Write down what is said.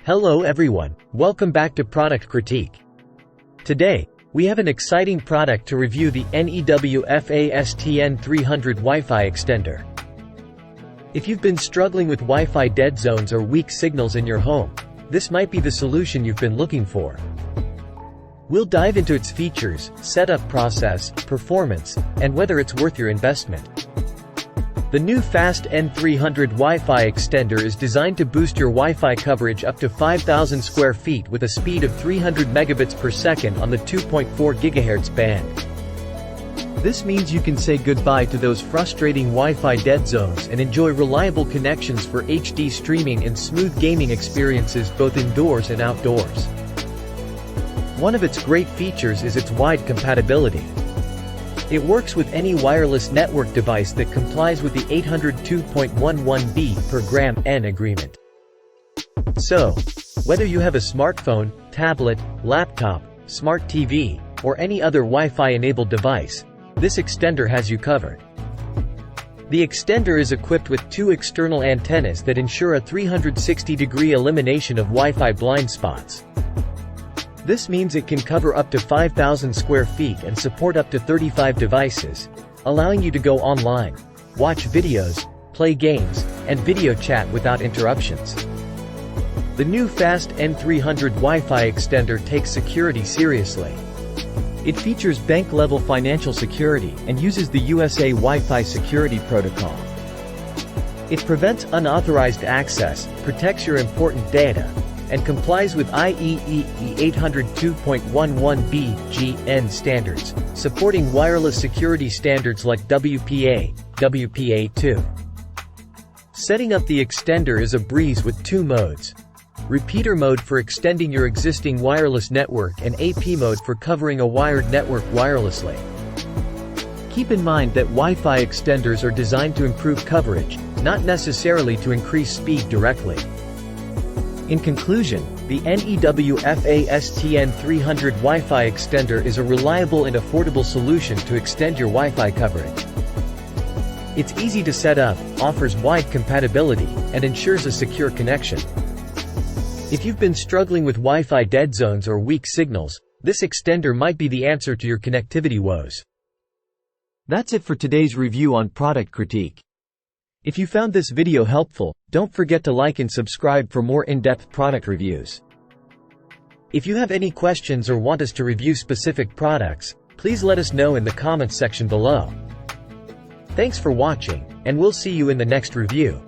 Hello everyone, welcome back to Product Critique. Today, we have an exciting product to review, the NEWFAST N300 Wi-Fi Extender. If you've been struggling with Wi-Fi dead zones or weak signals in your home, this might be the solution you've been looking for. We'll dive into its features, setup process, performance, and whether it's worth your investment. The NEWFAST N300 Wi-Fi Extender is designed to boost your Wi-Fi coverage up to 5,000 square feet with a speed of 300 megabits per second on the 2.4 GHz band. This means you can say goodbye to those frustrating Wi-Fi dead zones and enjoy reliable connections for HD streaming and smooth gaming experiences both indoors and outdoors. One of its great features is its wide compatibility. It works with any wireless network device that complies with the 802.11b per gram N agreement. So, whether you have a smartphone, tablet, laptop, smart TV, or any other Wi-Fi enabled device, this extender has you covered. The extender is equipped with two external antennas that ensure a 360-degree elimination of Wi-Fi blind spots. This means it can cover up to 5,000 square feet and support up to 35 devices, allowing you to go online, watch videos, play games, and video chat without interruptions. The NEWFAST N300 Wi-Fi Extender takes security seriously. It features bank-level financial security and uses the USA Wi-Fi security protocol. It prevents unauthorized access, protects your important data, and complies with IEEE 802.11b/GN standards, supporting wireless security standards like WPA, WPA2. Setting up the extender is a breeze with two modes: repeater mode for extending your existing wireless network and AP mode for covering a wired network wirelessly. Keep in mind that Wi-Fi extenders are designed to improve coverage, not necessarily to increase speed directly. In conclusion, the NEWFAST N300 Wi-Fi Extender is a reliable and affordable solution to extend your Wi-Fi coverage. It's easy to set up, offers wide compatibility, and ensures a secure connection. If you've been struggling with Wi-Fi dead zones or weak signals, this extender might be the answer to your connectivity woes. That's it for today's review on Product Critique. If you found this video helpful, don't forget to like and subscribe for more in-depth product reviews. If you have any questions or want us to review specific products, please let us know in the comments section below. Thanks for watching, and we'll see you in the next review.